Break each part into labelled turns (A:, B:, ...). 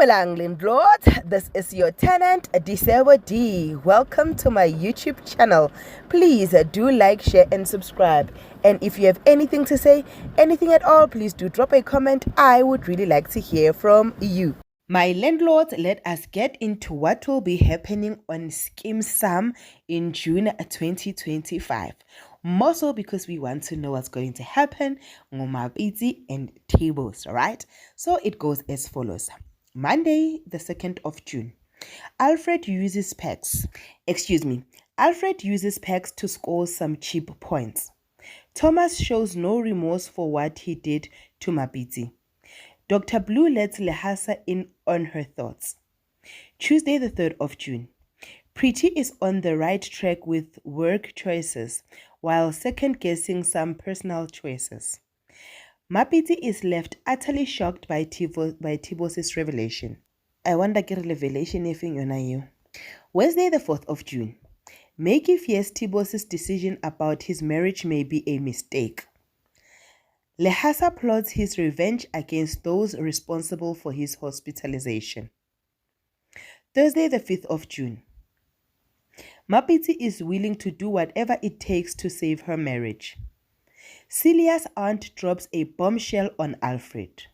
A: Dumelang landlord, this is your tenant Disebo D. Welcome to my YouTube channel. Please do like, share and subscribe. And if you have anything to say, anything at all, please do drop a comment. I would really like to hear from you. My landlord, let us get into what will be happening on Skeem Saam in June 2025. More so because we want to know what's going to happen ngomabiti and tables, right? So it goes as follows. Monday, the 2nd of June. Alfred uses packs to score some cheap points. Thomas shows no remorse for what he did to Mabiti. Dr. Blue lets Lehasa in on her thoughts. Tuesday, the 3rd of June. Pretty is on the right track with work choices, while second-guessing some personal choices. Mapiti is left utterly shocked by Tibos' revelation. I wonder get revelation if you. Wednesday, the 4th of June. Makey fears Tibos' decision about his marriage may be a mistake. Lehasa plots his revenge against those responsible for his hospitalization. Thursday, the 5th of June. Mapiti is willing to do whatever it takes to save her marriage. Celia's aunt drops a bombshell on Alfred.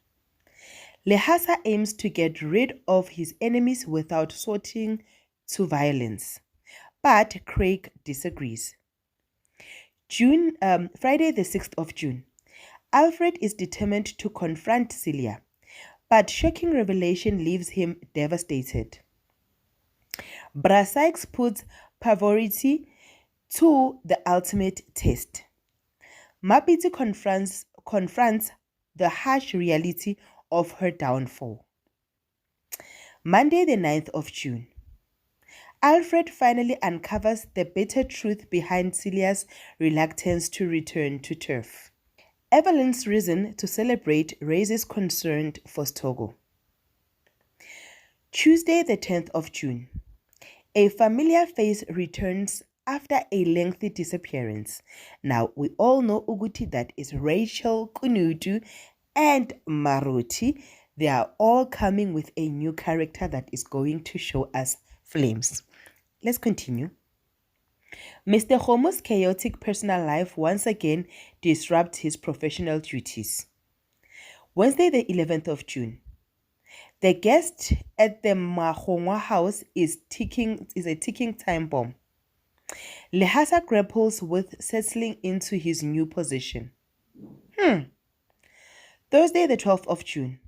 A: Lehasa aims to get rid of his enemies without sorting to violence, but Craig disagrees. Friday, the 6th of June. Alfred is determined to confront Celia, but shocking revelation leaves him devastated. Bra Sykes puts Pavarotti to the ultimate test. Mapiti confronts the harsh reality of her downfall. Monday, the 9th of June. Alfred finally uncovers the bitter truth behind Celia's reluctance to return to turf. Evelyn's reason to celebrate raises concern for Stogo. Tuesday, the 10th of June. A familiar face returns after a lengthy disappearance. Now, we all know Uguti, that is Rachel, Kunutu, and Maruti. They are all coming with a new character that is going to show us flames. Let's continue. Mr. Homo's chaotic personal life once again disrupts his professional duties. Wednesday, the 11th of June. The guest at the Mahongwa house is a ticking time bomb. Lehasa grapples with settling into his new position. Thursday, the 12th of June.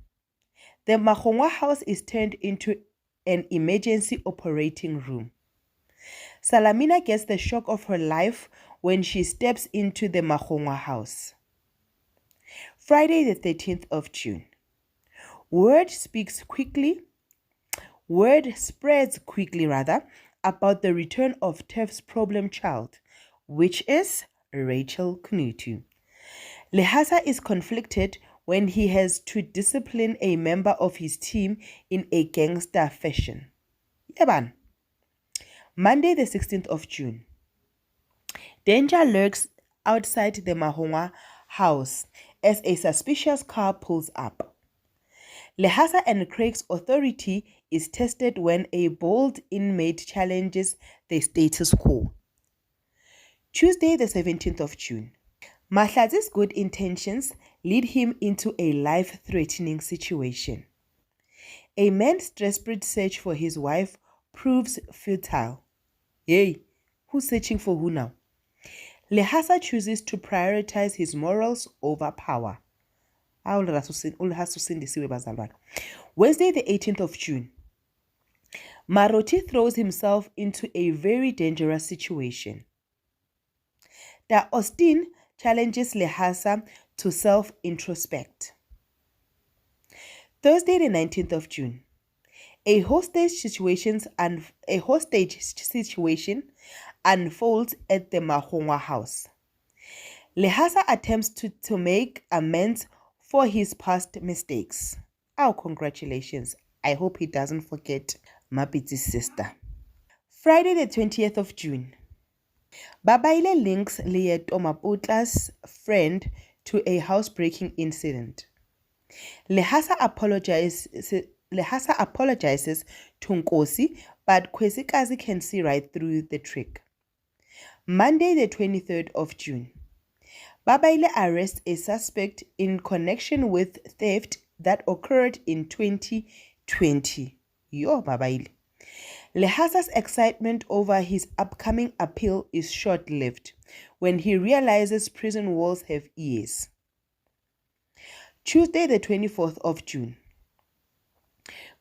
A: The Mahongwa house is turned into an emergency operating room. Salamina gets the shock of her life when she steps into the Mahongwa house. Friday, the 13th of June. Word spreads quickly about the return of Tef's problem child, which is Rachel Knutu. Lehasa is conflicted when he has to discipline a member of his team in a gangster fashion. Yeban. Monday, the 16th of June. Danger lurks outside the Mahongwa house as a suspicious car pulls up. Lehasa and Craig's authority is tested when a bold inmate challenges the status quo. Tuesday, the 17th of June. Mahlazi's good intentions lead him into a life-threatening situation. A man's desperate search for his wife proves futile. Hey, who's searching for who now? Lehasa chooses to prioritize his morals over power. Wednesday, the 18th of June. Maruti throws himself into a very dangerous situation. Da Austin challenges Lehasa to self-introspect. Thursday, the 19th of June. A hostage situation unfolds at the Mahongwa house. Lehasa attempts to make amends for his past mistakes. Oh, congratulations. I hope he doesn't forget Mapiti's sister. Friday, the 20th of June. Babaile links Leeto Maputla's friend to a housebreaking incident. Lehasa Lehasa apologizes to Nkosi, but Kwesikazi can see right through the trick. Monday, the 23rd of June. Babaile arrests a suspect in connection with theft that occurred in 2020. Yo, Babaile. Lehasa's excitement over his upcoming appeal is short-lived when he realizes prison walls have ears. Tuesday, the 24th of June.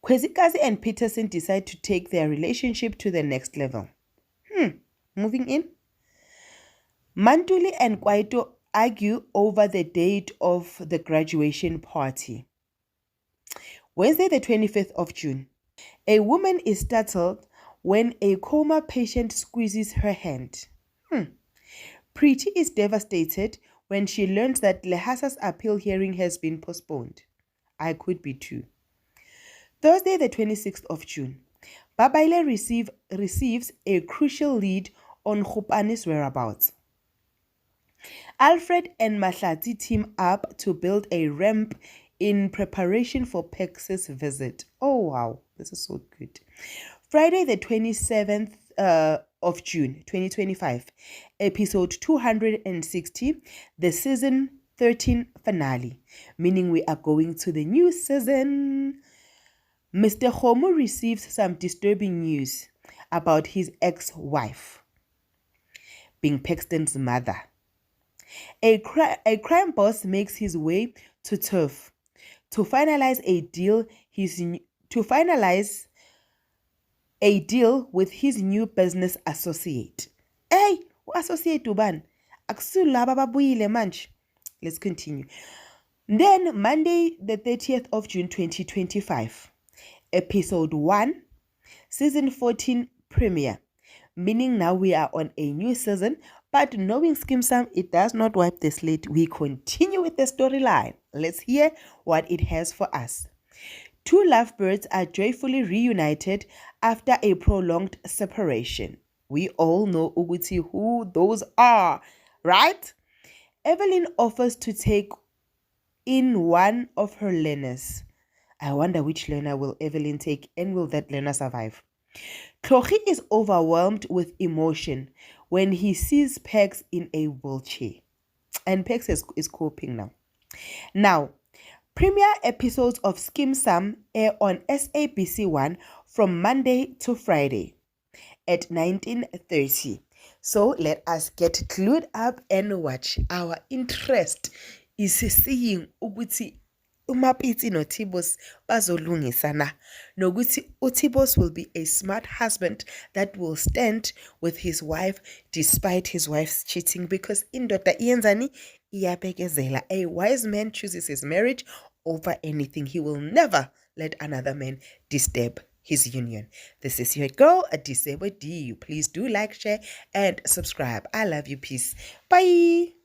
A: Kwesikazi and Peterson decide to take their relationship to the next level. Moving in. Mantuli and Kwaito argue over the date of the graduation party. Wednesday, the 25th of June. A woman is startled when a coma patient squeezes her hand. Preeti is devastated when she learns that Lehasa's appeal hearing has been postponed. I could be too. Thursday, the 26th of June. Babaile receives a crucial lead on Kgopane's whereabouts. Alfred and Mahlati team up to build a ramp in preparation for Pex's visit. Oh wow, this is so good. Friday, the 27th of June 2025, episode 260, the season 13 finale, meaning we are going to the new season. Mr. Homo receives some disturbing news about his ex-wife being Paxton's mother. A crime boss makes his way to Turf to finalize a deal with his new business associate. Hey, associate uban? Aksulaba babuyile manje. Let's continue. Then Monday, the 30th of June 2025, episode 1, season 14 premiere, meaning now we are on a new season. But knowing Skeem Saam, it does not wipe the slate. We continue with the storyline. Let's hear what it has for us. Two lovebirds are joyfully reunited after a prolonged separation. We all know Uguti who those are, right? Evelyn offers to take in one of her learners. I wonder which learner will Evelyn take, and will that learner survive? Tlhogi is overwhelmed with emotion when he sees Pex in a wheelchair. And Pex is coping now. Now, premiere episodes of Skeem Saam air on SABC1 from Monday to Friday at 19:30. So let us get glued up and watch. Our interest is seeing ukuthi uMapitsi noThibos bazolungisa na, nokuthi uThibos will be a smart husband that will stand with his wife despite his wife's cheating, because indoda iyenzani iyabekezela. A wise man chooses his marriage over anything. He will never let another man disturb his union. This is your girl, Adisebo D. Please do like, share, and subscribe. I love you. Peace. Bye.